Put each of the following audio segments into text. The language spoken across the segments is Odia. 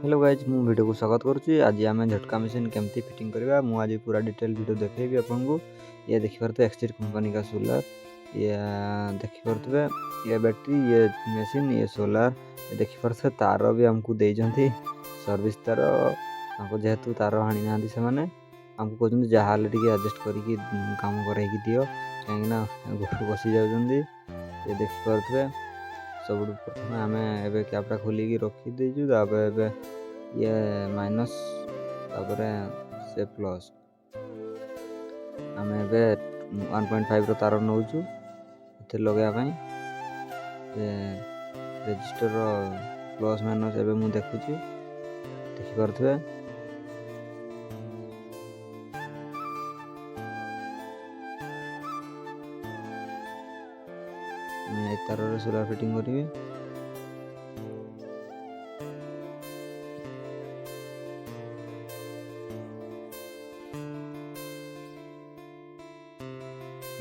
हेलो गाइज मु वीडियो को स्वागत करुच्ची। आज आम झटका मेसीन केमती फिटिंग करवा मु आज पूरा डिटेल वीडियो देखेबी आपको। ये देखिपे एक्सटीड कंपनी का सोलर, ये देखिपे ये बैटरी, ये मेसीन, ये सोलर देखिपे तार भी आमको देती सर्विस तार। जेहेतु तार हाणी ना से आमको कहते जहाँ एडजस्ट करके काम कर दियो कहीं गोट बसी जाऊँगी। ये देखिपे सब प्रथम आम ए कैपटा खोलिकी रखीदेचु, ये माइनस तापर से प्लस आम ए 1.5 तार नौचु ये लगाई रेजिस्टर प्लस माइनस एवं मुझे देखुची देखिपे। तार सोलार फिटिंग करी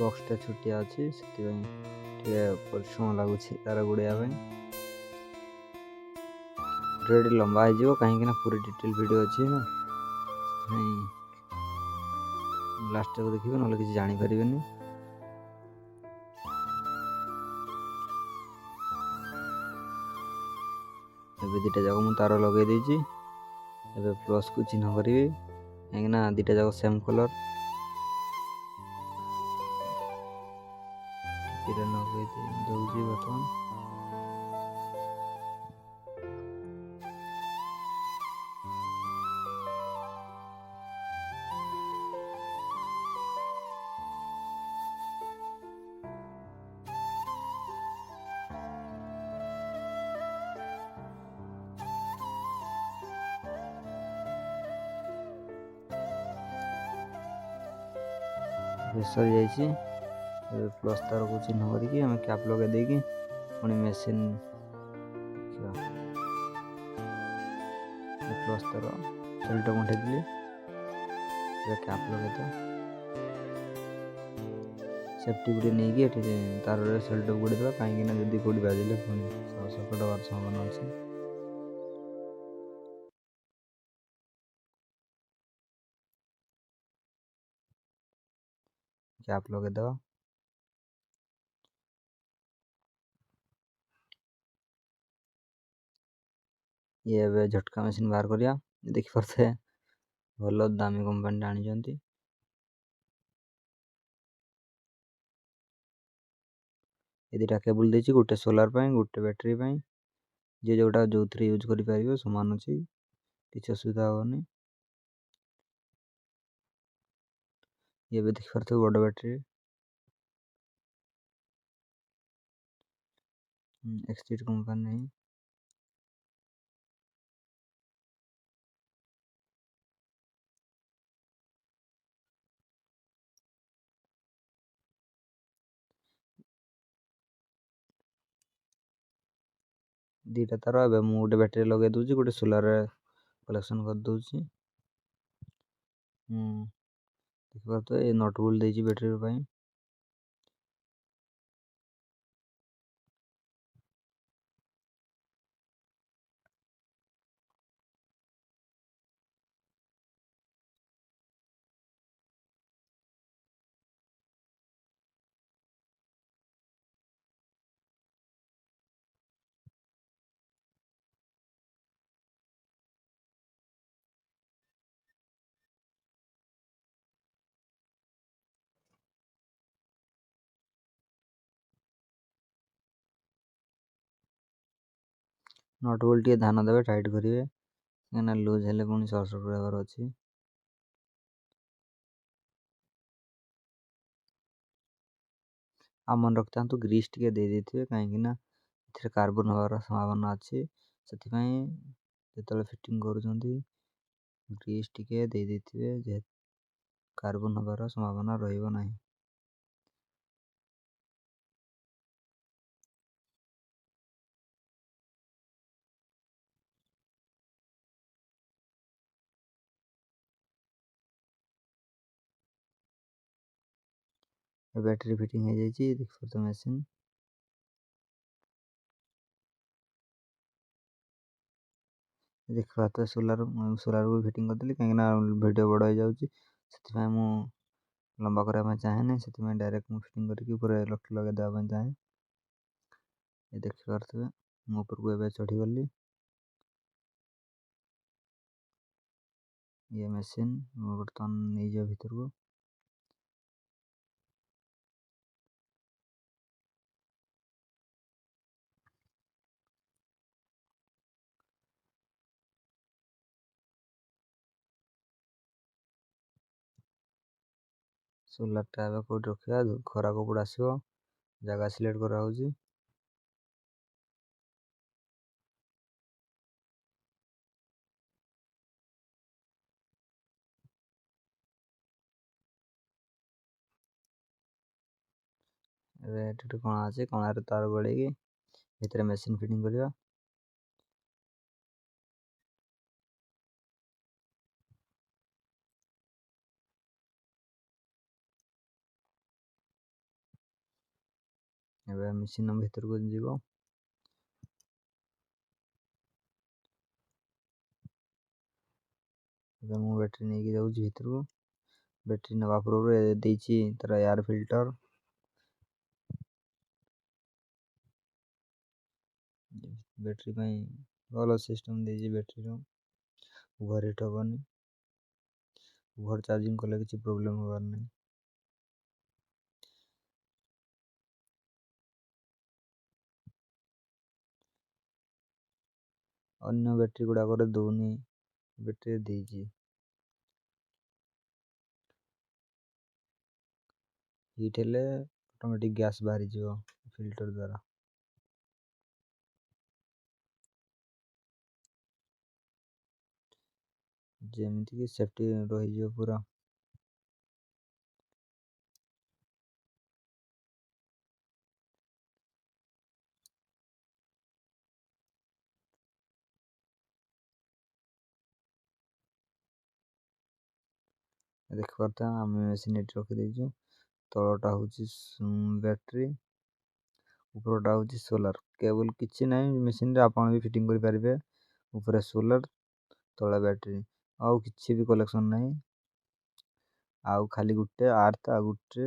बक्सटा छोटिया अच्छी से परिश्रम लगुच तार गुड़िया वीडियो लंबा हो कहीं पूरी डिटेल वीडियो अच्छी ना लास्ट को देखिए ना किसी जापर। एबे दुटा जाक मु तार लगे देछि, एबे प्लस को चिन्ह करी कहीं दुटा जाक सेम कलर लगे दौजी बर्तमान। सर जाइए प्लस तार को चिन्ह करके आम कैप लगे देकी पुणी मेसीन प्लस तार सेल्टा उठेदी कैप लगे सेफ्टी गुड़े नहीं तार सेल्टा गुड़े देवा कहीं जब कौटी बाजिले पुणी सर्किट हमार संभावना अच्छी। कैप लगे देवा ये झटका मेसीन बाहर करिया देखिपे भल दामी कंपानी आनी। ये दुटा केबल देछि, गोटे सोलार गोटे बैटरी जे जोटा जो थ्री यूज कर समान अच्छी किसी असुविधा हेनी। ये भी देखिपे बड़ बैटरी एक्सटीड कंपनी दुटा तार। ए मुझे गोटे बैटरी लगे दूसरी गोटे सोलार कलेक्शन कर दूसरी। देखिए ये नट बोल्ट देछि बैटरी पाई। नट बोल्ट टे ध्यान देवे टाइट करेंगे कहीं लूज हेले पुणी सर्ट सर्किट होबार अच्छी। आप मन रखता तो ग्रीस टे दे देते कहीं कार्बन हबार संभावना अच्छी से जो फिटिंग कर ग्रीस टे दे देते कार्बन हबार संभावना रहिबो नहीं। बैटरी फिटिंग हो जाइए देखिए मेसीन ଦେଖିବା ସୋଲାରକୁ ଫିଟିଂ କରିଦେଲି, କାହିଁକିନା ଭିଡ଼ିଓ ବଡ଼ ହେଇଯାଉଛି, ସେଥିପାଇଁ ମୁଁ ଲମ୍ବା କରିବା ପାଇଁ ଚାହେଁନି, ସେଥିପାଇଁ ଡାଇରେକ୍ଟ ମୁଁ ଫିଟିଂ କରିକି ଉପରେ ଲଗେଇ ଦେବା ପାଇଁ ଚାହେଁ। ଦେଖିପାରୁଥିବେ ମୁଁ ଉପରକୁ ଏବେ ଚଢ଼ିଗଲି। ଇଏ ମେସିନ୍ ବର୍ତ୍ତମାନ ନେଇଯିବ ଭିତରକୁ। ସୋଲାରଟା ଏବେ କେଉଁଠି ରଖିବା, ଖରା କପଡ଼ା ଆସିବ, ଜାଗା ସିଲେକ୍ଟ କରାହେଉଛି। ଏବେ ଏଠି କଣା ଅଛି, କଣାରେ ତାର ଗଳେଇକି ଭିତରେ ମେସିନ୍ ଫିଟିଂ କରିବା। ଏବେ ମେସିନ୍ ଭିତରକୁ ଯିବ। ଏବେ ମୁଁ ବ୍ୟାଟେରୀ ନେଇକି ଯାଉଛି ଭିତରକୁ। ବ୍ୟାଟେରୀ ନେବା ପୂର୍ବରୁ ଦେଇଛି ତାର ଏୟାର ଫିଲ୍ଟର। ବ୍ୟାଟେରୀ ପାଇଁ ଭଲ ସିଷ୍ଟମ୍ ଦେଇଛି ବ୍ୟାଟେରୀର, ଓଭର ହିଟ୍ ହେବନି, ଓଭର ଚାର୍ଜିଂ କଲେ କିଛି ପ୍ରୋବ୍ଲେମ୍ ହେବାର ନାହିଁ। ଅନ୍ୟ ବ୍ୟାଟେରୀ ଗୁଡ଼ାକରେ ଦେଉନି, ବ୍ୟାଟେରୀ ଦେଇଛି। ହିଟ୍ ହେଲେ ଅଟୋମେଟିକ୍ ଗ୍ୟାସ୍ ବାହାରିଯିବ ଫିଲ୍ଟର ଦ୍ୱାରା। ଯେମିତିକି ସେଫ୍ଟି ରହିଯିବ ପୁରା। ଦେଖିପାରୁଥିବେ ଆମେ ମେସିନ୍ ଏଠି ରଖିଦେଇଛୁ। ତଳଟା ହେଉଛି ବ୍ୟାଟେରୀ, ଉପରଟା ହେଉଛି ସୋଲାର। କେବଳ କିଛି ନାହିଁ, ମେସିନ୍ରେ ଆପଣ ବି ଫିଟିଂ କରିପାରିବେ। ଉପରେ ସୋଲାର, ତଳେ ବ୍ୟାଟେରୀ, ଆଉ କିଛି ବି କଲେକ୍ସନ୍ ନାହିଁ। ଆଉ ଖାଲି ଗୋଟେ ଆର୍ଥ ଆଉ ଗୋଟେ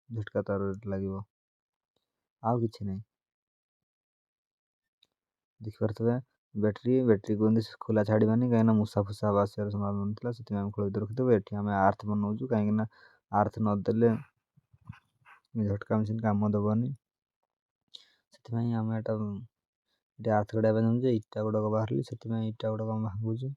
ଝଟକା ତାର ଲାଗିବ, ଆଉ କିଛି ନାହିଁ। ଦେଖିପାରୁଥିବେ ବ୍ୟାଟେରୀକୁ ଏମିତି ଖୋଲା ଛାଡ଼ିବାନି, କାହିଁକିନା ମୂଷା ଫୁଷା ଆସିବାର ସମ୍ଭାବନା ଥିଲା, ସେଥିପାଇଁ ଆମେ ଖୋଲା ଭିତରେ ରଖିଦେବୁ। ଏଠି ଆମେ ଆର୍ଥ ବନାଉଛୁ, କାହିଁକିନା ଆର୍ଥ ନଦେଲେ ଝଟକା ମେସିନ୍ କାମ ଦେବନି। ସେଥିପାଇଁ ଆମେ ଏଠି ଆର୍ଥ ଗଡ଼ାଇବା ପାଇଁ ଚାହୁଁଛୁ। ଇଟା ଗୁଡ଼ାକ ବାହାରିଲି, ସେଥିପାଇଁ ଇଟା ଗୁଡ଼ାକ ଆମେ ଭାଙ୍ଗୁଛୁ।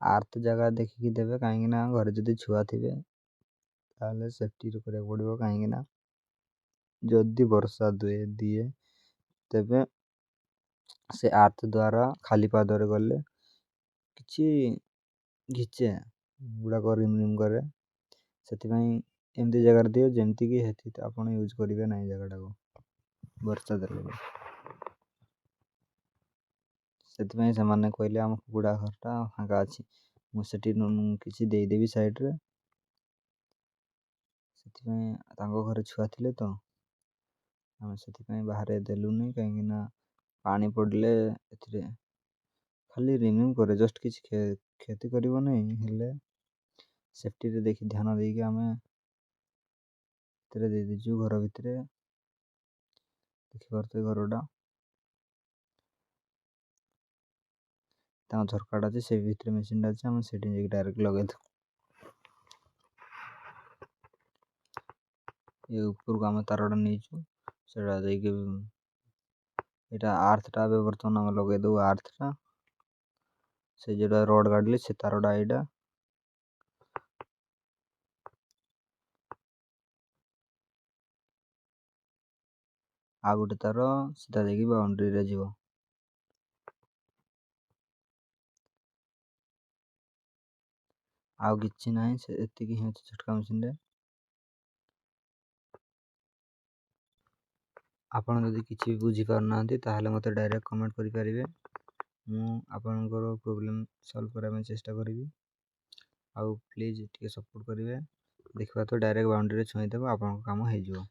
ଆର୍ଥ ଜାଗା ଦେଖିକି ଦେବେ, କାହିଁକିନା ଘରେ ଯଦି ଛୁଆ ଥିବେ ତାହେଲେ ସେଫ୍ଟିରେ କରିବାକୁ ପଡ଼ିବ। କାହିଁକିନା ଯଦି ବର୍ଷା ଦିଏ ତେବେ ସେ ଆର୍ଥ ଦ୍ୱାରା ଖାଲି ପାଦରେ ଗଲେ କିଛି ଘିଚେ ଗୁଡ଼ାକ ରିମ୍ କରେ। ସେଥିପାଇଁ ଏମିତି ଜାଗାରେ ଦିଅ ଯେମିତିକି ସେଠି ଆପଣ ୟୁଜ୍ କରିବେ ନାହିଁ ଜାଗାଟାକୁ ବର୍ଷା ଦେଲେ। ସେଥିପାଇଁ ସେମାନେ କହିଲେ ଆମ କୁକୁଡ଼ା ଘରଟା ଫାଙ୍କା ଅଛି, ମୁଁ ସେଠି କିଛି ଦେଇଦେବି ସାଇଡ଼୍ରେ। ସେଥିପାଇଁ ତାଙ୍କ ଘରେ ଛୁଆ ଥିଲେ ତ ଆମେ ସେଥିପାଇଁ ବାହାରେ ଦେଲୁନି, କାହିଁକିନା ପାଣି ପଡ଼ିଲେ ଏଥିରେ ଖାଲି ରିମୁଭ୍ କରେ, ଜଷ୍ଟ କିଛି କ୍ଷତି କରିବ ନାହିଁ। ହେଲେ ସେଫ୍ଟିରେ ଧ୍ୟାନ ଦେଇକି ଆମେ ଭିତରେ ଦେଇଦେଇଛୁ। ଘର ଭିତରେ ଦେଖିପାରୁଥିବେ ଘରଟା, ତାଙ୍କ ଝରକାଟା ଅଛି, ସେ ଭିତରେ ମେସିନ୍ଟା ଅଛି, ଆମେ ସେଠି ଯାଇକି ଡାଇରେକ୍ଟ ଲଗେଇଦେବୁ। ଏ ଉପରକୁ ଆମେ ତାରଟା ନେଇଛୁ, ସେଟା ଯାଇକି ଏଇଟା ଆର୍ଥଟା ଏବେ ବର୍ତ୍ତମାନ ଆମେ ଲଗେଇଦେବୁ। ଆର୍ଥଟା ସେ ଯେଉଁଟା ରଡ଼୍ କାଢ଼ିଲି ସେ ତାରଟା ଏଇଟା ଆଉ ଗୋଟେ ତାର ସିଧା ଯାଇକି ବାଉଣ୍ଡ୍ରିରେ ଯିବ। ଆଉ କିଛି ନାହିଁ, ଏତିକି ହିଁ ଅଛି ଝଟକା ମେସିନ୍ରେ। ଆପଣ ଯଦି କିଛି ବି ବୁଝିପାରୁନାହାନ୍ତି ତାହେଲେ ମୋତେ ଡାଇରେକ୍ଟ କମେଣ୍ଟ କରିପାରିବେ, ମୁଁ ଆପଣଙ୍କର ପ୍ରୋବ୍ଲେମ୍ ସଲ୍ଭ କରିବା ପାଇଁ ଚେଷ୍ଟା କରିବି। ଆଉ ପ୍ଲିଜ୍ ଟିକେ ସପୋର୍ଟ କରିବେ। ଦେଖିବା ତ ଡାଇରେକ୍ଟ ବାଉଣ୍ଡ୍ରିରେ ଛୁଇଁଦେବ, ଆପଣଙ୍କ କାମ ହେଇଯିବ।